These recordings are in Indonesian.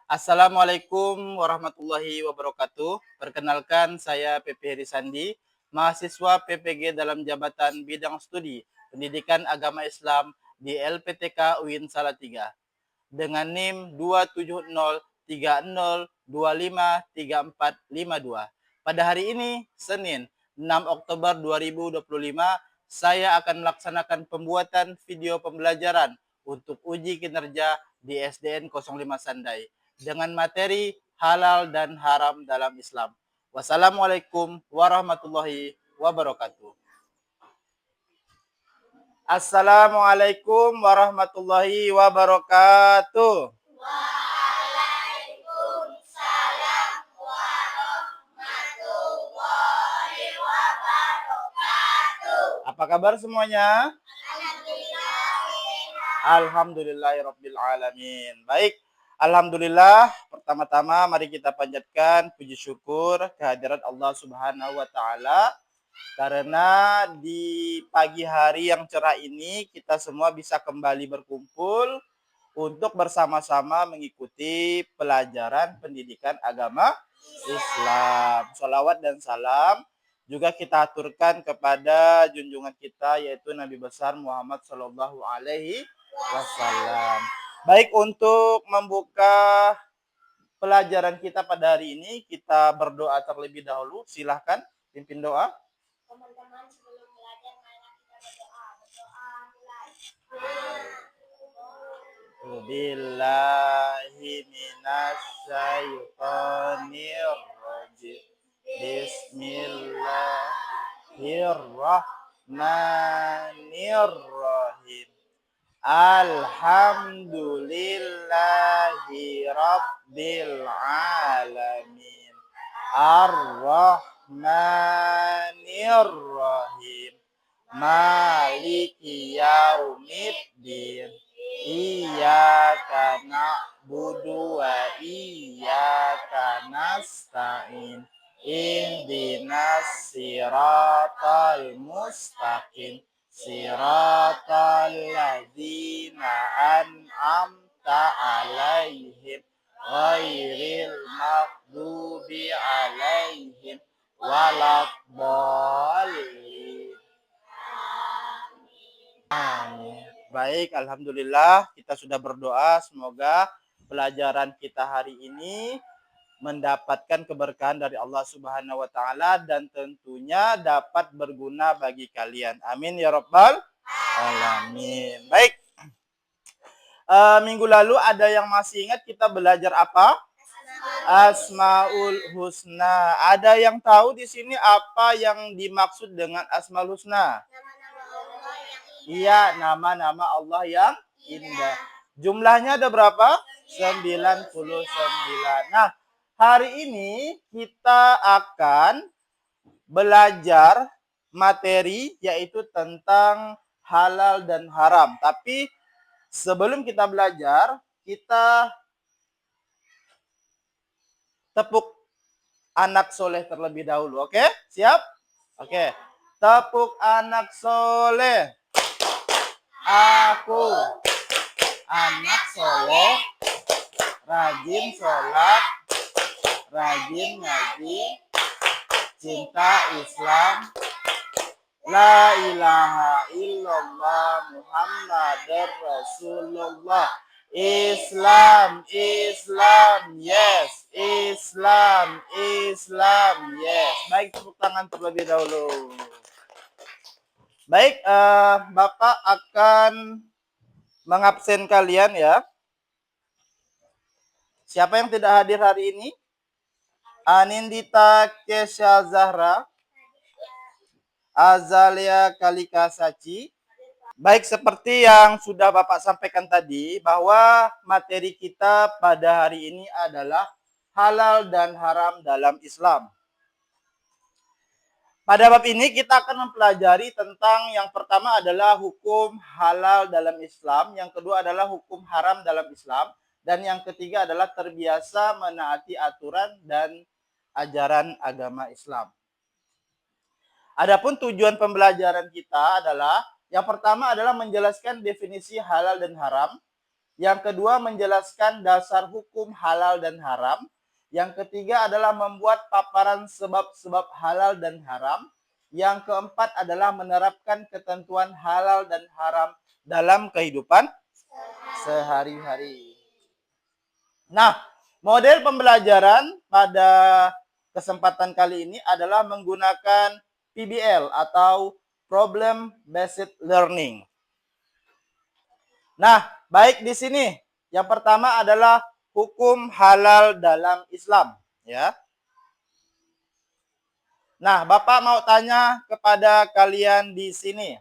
Assalamualaikum warahmatullahi wabarakatuh. Perkenalkan saya PP Heri Sandi, mahasiswa PPG dalam jabatan bidang studi Pendidikan Agama Islam di LPTK UIN Salatiga dengan NIM 27030253452. Pada hari ini, Senin 6 Oktober 2025, saya akan melaksanakan pembuatan video pembelajaran untuk uji kinerja di SDN 05 Sandai dengan materi halal dan haram dalam Islam. Wassalamualaikum warahmatullahi wabarakatuh. Assalamualaikum warahmatullahi wabarakatuh. Waalaikumsalam warahmatullahi wabarakatuh. Apa kabar semuanya? Alhamdulillah. Alhamdulillahirabbil alamin. Baik, alhamdulillah. Pertama-tama mari kita panjatkan puji syukur kehadirat Allah Subhanahu wa taala karena di pagi hari yang cerah ini kita semua bisa kembali berkumpul untuk bersama-sama mengikuti pelajaran pendidikan agama Islam. Shalawat dan salam juga kita aturkan kepada junjungan kita yaitu Nabi besar Muhammad Shallallahu Alaihi Wasallam. Baik, untuk membuka pelajaran kita pada hari ini kita berdoa terlebih dahulu. Silahkan pimpin doa. Teman-teman, sebelum belajar marilah kita berdoa. Berdoa mulai. Billahi minasyaitonir rajim. Bismillahirrahmanirrahim. Alhamdulillahi rabbil alamin. Ar-Rahmanir-Rahim. Maliki yaumiddin. Iyyaka na'budu wa iyyaka nasta'in. Ihdinas siratal mustaqim. Siratal ladzina an'amta alaihim ghairil maghdubi alaihim waladdallin. Amin. Baik, alhamdulillah kita sudah berdoa semoga pelajaran kita hari ini mendapatkan keberkahan dari Allah Subhanahu wa taala dan tentunya dapat berguna bagi kalian. Amin ya rabbal alamin. Baik. Minggu lalu ada yang masih ingat kita belajar apa? Asmaul Husna. Ada yang tahu di sini apa yang dimaksud dengan Asmaul Husna? Iya, nama-nama Allah yang indah. Jumlahnya ada berapa? 99. Nah, hari ini kita akan belajar materi yaitu tentang halal dan haram. Tapi sebelum kita belajar, kita tepuk anak soleh terlebih dahulu. Oke? Siap? Oke. Tepuk anak soleh. Aku anak soleh, rajin sholat, rajin ngaji, cinta Islam, la ilaha illallah Muhammadar Rasulullah. Islam, Islam, yes. Islam, Islam, yes. Baik, tepuk tangan terlebih dahulu. Baik, Bapak akan mengabsen kalian ya. Siapa yang tidak hadir hari ini? Anindita Kesha Zahra, Azalia Kalika Saci. Baik, seperti yang sudah Bapak sampaikan tadi, bahwa materi kita pada hari ini adalah halal dan haram dalam Islam. Pada bab ini kita akan mempelajari tentang yang pertama adalah hukum halal dalam Islam, yang kedua adalah hukum haram dalam Islam, dan yang ketiga adalah terbiasa menaati aturan dan ajaran agama Islam. Adapun tujuan pembelajaran kita adalah yang pertama adalah menjelaskan definisi halal dan haram. Yang kedua, menjelaskan dasar hukum halal dan haram. Yang ketiga adalah membuat paparan sebab-sebab halal dan haram. Yang keempat adalah menerapkan ketentuan halal dan haram dalam kehidupan sehari-hari. Nah, model pembelajaran pada kesempatan kali ini adalah menggunakan PBL atau Problem Based Learning. Nah, baik di sini. Yang pertama adalah hukum halal dalam Islam, ya. Nah, Bapak mau tanya kepada kalian di sini,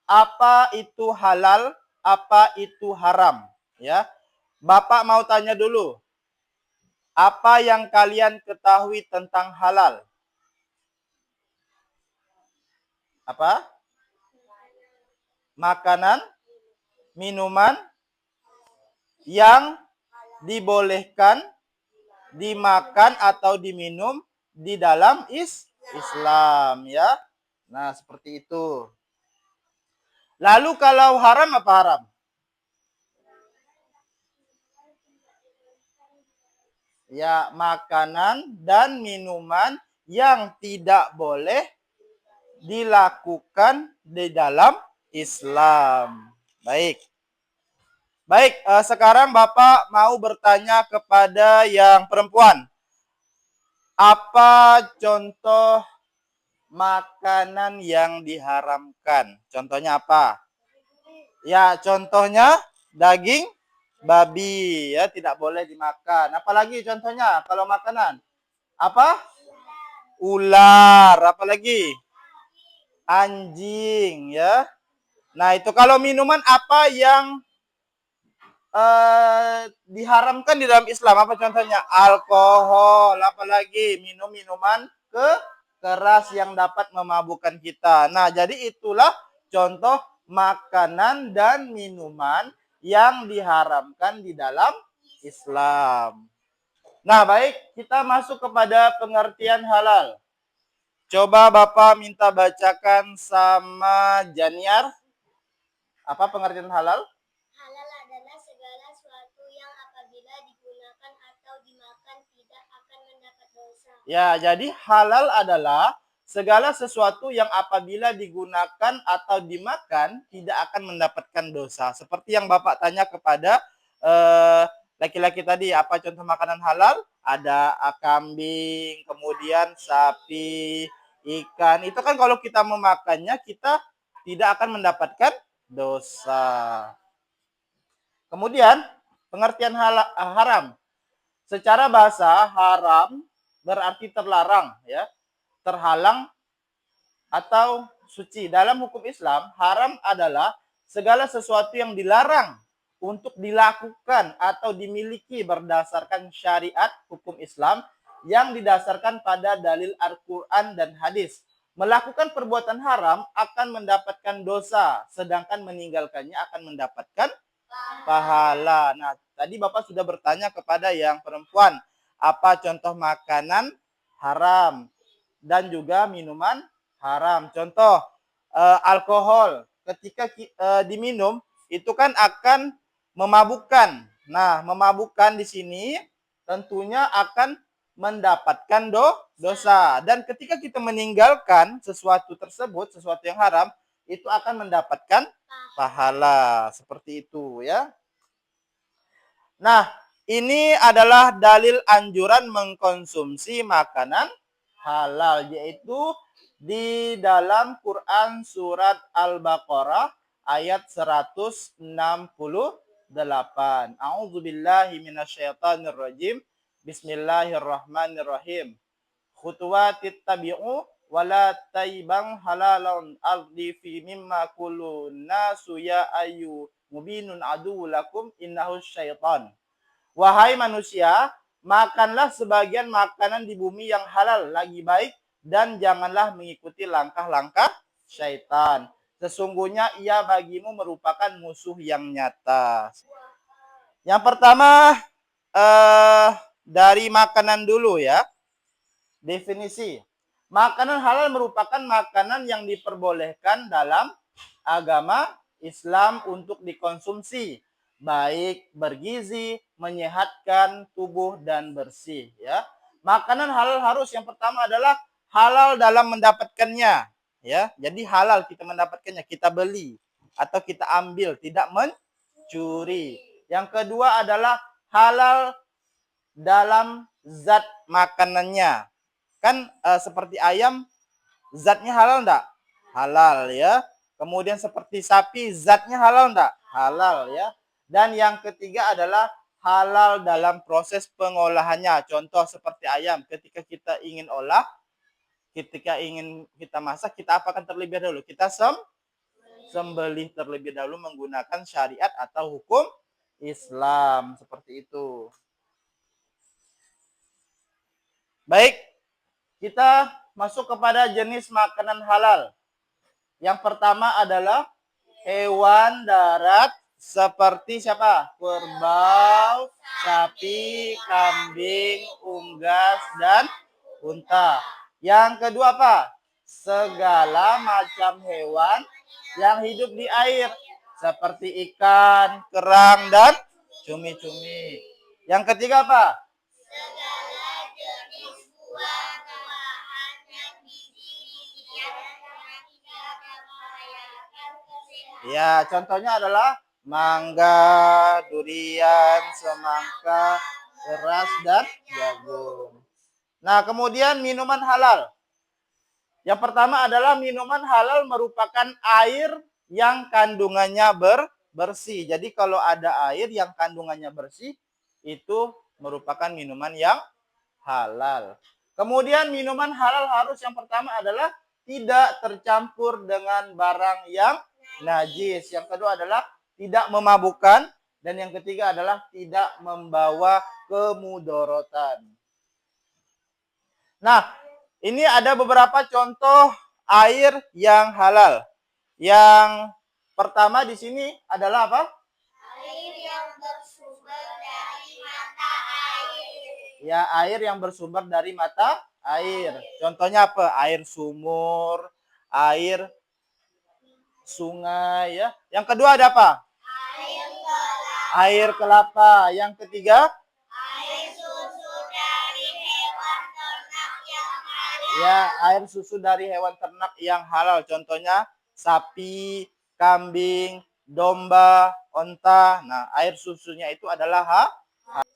apa itu halal, apa itu haram, ya. Bapak mau tanya dulu, apa yang kalian ketahui tentang halal? Apa? Makanan, minuman yang dibolehkan dimakan atau diminum di dalam Islam, ya. Nah, seperti itu. Lalu kalau haram apa haram? Ya, makanan dan minuman yang tidak boleh dilakukan di dalam Islam. Baik. Baik, sekarang Bapak mau bertanya kepada yang perempuan. Apa contoh makanan yang diharamkan? Contohnya apa? Ya, contohnya daging babi, ya, tidak boleh dimakan. Apalagi contohnya kalau makanan? Apa? Ular, apalagi? Anjing, ya. Nah, itu kalau minuman apa yang diharamkan di dalam Islam? Apa contohnya? Alkohol, apalagi minum minuman keras yang dapat memabukkan kita. Nah, jadi itulah contoh makanan dan minuman yang diharamkan di dalam Islam. Nah, baik, kita masuk kepada pengertian halal. Coba Bapak minta bacakan sama Janiar. Apa pengertian halal? Halal adalah segala sesuatu yang apabila digunakan atau dimakan tidak akan mendapat dosa. Ya, jadi halal adalah segala sesuatu yang apabila digunakan atau dimakan tidak akan mendapatkan dosa. Seperti yang Bapak tanya kepada laki-laki tadi, apa contoh makanan halal? Ada kambing, kemudian sapi, ikan. Itu kan kalau kita memakannya kita tidak akan mendapatkan dosa. Kemudian pengertian haram. Secara bahasa haram berarti terlarang, ya, terhalang atau suci. Dalam hukum Islam, haram adalah segala sesuatu yang dilarang untuk dilakukan atau dimiliki berdasarkan syariat hukum Islam yang didasarkan pada dalil Al-Quran dan hadis. Melakukan perbuatan haram akan mendapatkan dosa, sedangkan meninggalkannya akan mendapatkan pahala. Nah, tadi Bapak sudah bertanya kepada yang perempuan, apa contoh makanan haram dan juga minuman haram. Contoh alkohol ketika diminum itu kan akan memabukkan. Nah, memabukkan di sini tentunya akan mendapatkan dosa. Dan ketika kita meninggalkan sesuatu tersebut, sesuatu yang haram, itu akan mendapatkan pahala. Seperti itu, ya. Nah, ini adalah dalil anjuran mengkonsumsi makanan halal, yaitu di dalam Quran surat Al-Baqarah ayat 168. A'udzubillahi minasyaitonirrajim. Bismillahirrahmanirrahim. Khutuwatit tabi'u wala taibang halalun ardi fi mimma kullu nasu ya ayu mubinun adu lakum innahu syaitan. Wahai manusia, makanlah sebagian makanan di bumi yang halal lagi baik dan janganlah mengikuti langkah-langkah syaitan. Sesungguhnya ia bagimu merupakan musuh yang nyata. Yang pertama dari makanan dulu, ya. Definisi. Makanan halal merupakan makanan yang diperbolehkan dalam agama Islam untuk dikonsumsi baik, bergizi, menyehatkan tubuh dan bersih ya. Makanan halal harus yang pertama adalah halal dalam mendapatkannya ya. Jadi halal kita mendapatkannya, kita beli atau kita ambil, tidak mencuri. Yang kedua adalah halal dalam zat makanannya. Kan seperti ayam zatnya halal enggak? Halal ya. Kemudian seperti sapi zatnya halal enggak? Halal ya. Dan yang ketiga adalah halal dalam proses pengolahannya. Contoh seperti ayam, ketika kita ingin olah, ketika ingin kita masak, kita apakan terlebih dahulu? Kita sembelih terlebih dahulu menggunakan syariat atau hukum Islam. Seperti itu. Baik, kita masuk kepada jenis makanan halal. Yang pertama adalah hewan darat seperti siapa? Kerbau, sapi, kambing, unggas, dan unta. Yang kedua apa? Segala macam hewan yang hidup di air. Seperti ikan, kerang, dan cumi-cumi. Yang ketiga apa? Segala jenis buah-buahan yang gizi-gizian yang tidak membahayakan kesehatan. Ya, contohnya adalah mangga, durian, semangka, beras, dan jagung. Nah, kemudian minuman halal. Yang pertama adalah minuman halal merupakan air yang kandungannya bersih. Jadi kalau ada air yang kandungannya bersih, itu merupakan minuman yang halal. Kemudian minuman halal harus yang pertama adalah tidak tercampur dengan barang yang najis. Yang kedua adalah tidak memabukkan. Dan yang ketiga adalah tidak membawa kemudorotan. Nah, ini ada beberapa contoh air yang halal. Yang pertama di sini adalah apa? Air yang bersumber dari mata air. Ya, air yang bersumber dari mata air. Contohnya apa? Air sumur, air sungai ya. Yang kedua ada apa? Air kelapa. Air kelapa. Yang ketiga? Air susu dari hewan ternak yang halal. Ya, air susu dari hewan ternak yang halal. Contohnya sapi, kambing, domba, onta. Nah, air susunya itu adalah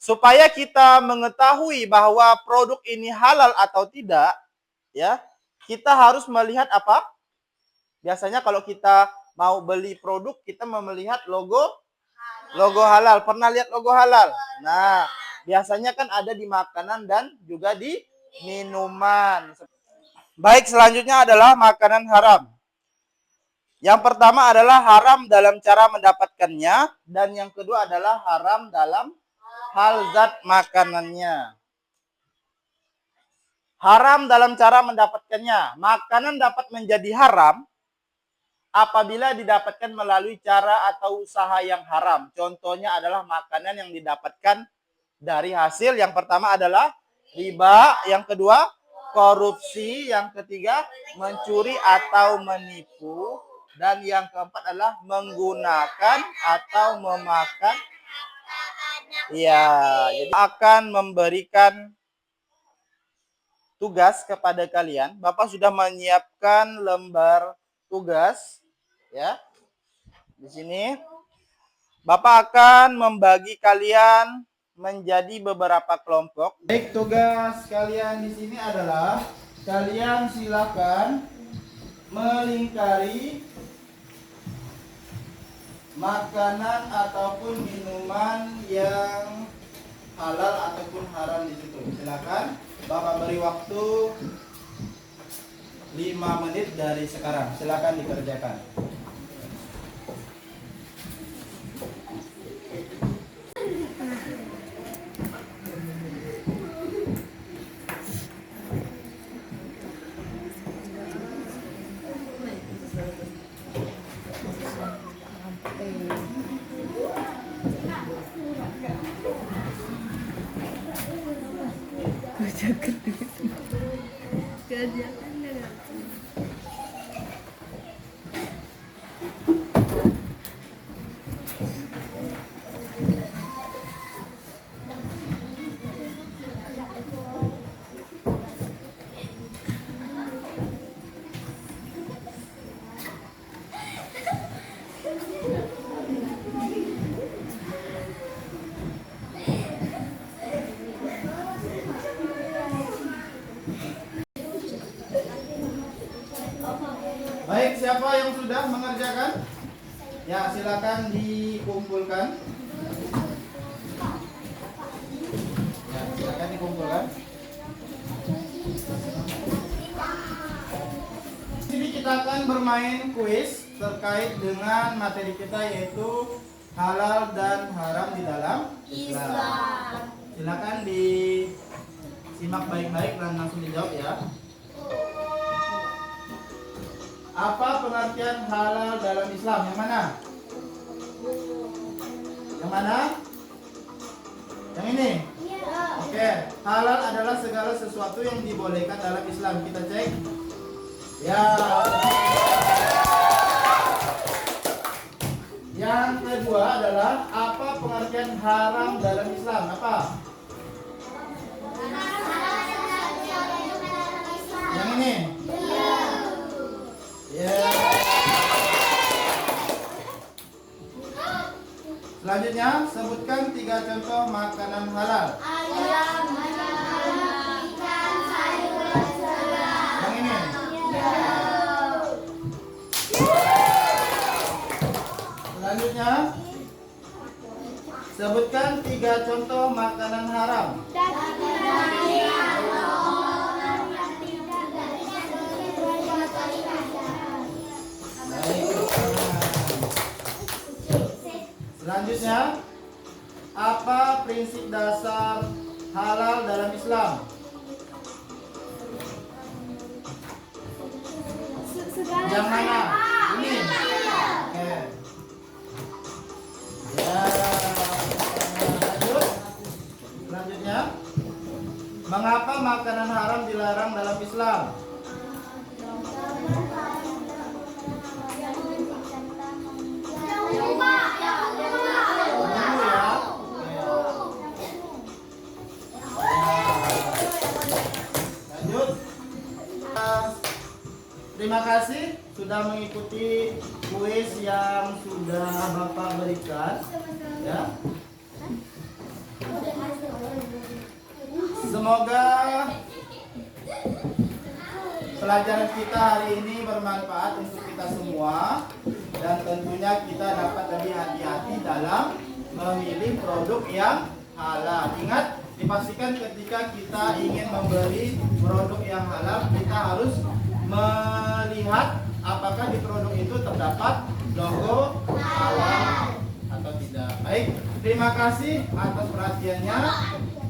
supaya kita mengetahui bahwa produk ini halal atau tidak, ya, kita harus melihat apa? Biasanya kalau kita mau beli produk, kita melihat logo halal. Pernah lihat logo halal? Nah, biasanya kan ada di makanan dan juga di minuman. Baik, selanjutnya adalah makanan haram. Yang pertama adalah haram dalam cara mendapatkannya, dan yang kedua adalah haram dalam hal zat makanannya. Haram dalam cara mendapatkannya. Makanan dapat menjadi haram apabila didapatkan melalui cara atau usaha yang haram. Contohnya adalah makanan yang didapatkan dari hasil yang pertama adalah riba, yang kedua korupsi, yang ketiga mencuri atau menipu, dan yang keempat adalah menggunakan atau memakan. Ya, jadi akan memberikan tugas kepada kalian. Bapak sudah menyiapkan lembar tugas ya. Di sini Bapak akan membagi kalian menjadi beberapa kelompok. Baik, tugas kalian di sini adalah kalian silakan melingkari makanan ataupun minuman yang halal ataupun haram di situ. Silakan. Bapak beri waktu 5 menit dari sekarang. Silakan dikerjakan. Ya, silakan dikumpulkan. Ya, silakan dikumpulkan. Di sini kita akan bermain kuis terkait dengan materi kita yaitu halal dan haram di dalam Islam. Silakan disimak baik-baik dan langsung dijawab ya. Apa pengertian halal dalam Islam? Yang mana? Yang mana? Yang ini? Oke, halal adalah segala sesuatu yang dibolehkan dalam Islam. Kita cek. Ya. Yang kedua adalah apa pengertian haram dalam Islam? Apa? Yang ini? Ya. Selanjutnya, sebutkan 3 contoh makanan halal. Ayam, ikan, sayur, serat. Yang ini? Selanjutnya, sebutkan 3 contoh makanan haram. Selanjutnya, apa prinsip dasar halal dalam Islam? Yang mana? Ini. Oke. Ya. Lanjut. Selanjutnya, mengapa makanan haram dilarang dalam Islam? Lanjut. Terima kasih sudah mengikuti kuis yang sudah Bapak berikan. Ya. Semoga pelajaran kita hari ini bermanfaat untuk kita semua dan tentunya kita dapat lebih hati-hati dalam memilih produk yang halal. Ingat, dipastikan ketika kita ingin membeli produk yang halal, kita harus melihat apakah di produk itu terdapat logo halal atau tidak. Baik, terima kasih atas perhatiannya.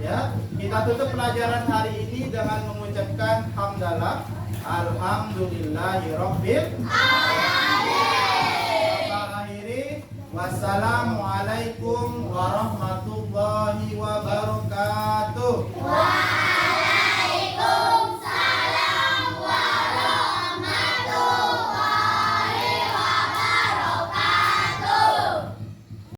Ya, kita tutup pelajaran hari ini dengan mengucapkan hamdalah, alhamdulillahirabbil alamin. Akhiri, wassalamualaikum warahmatullahi wabarakatuh.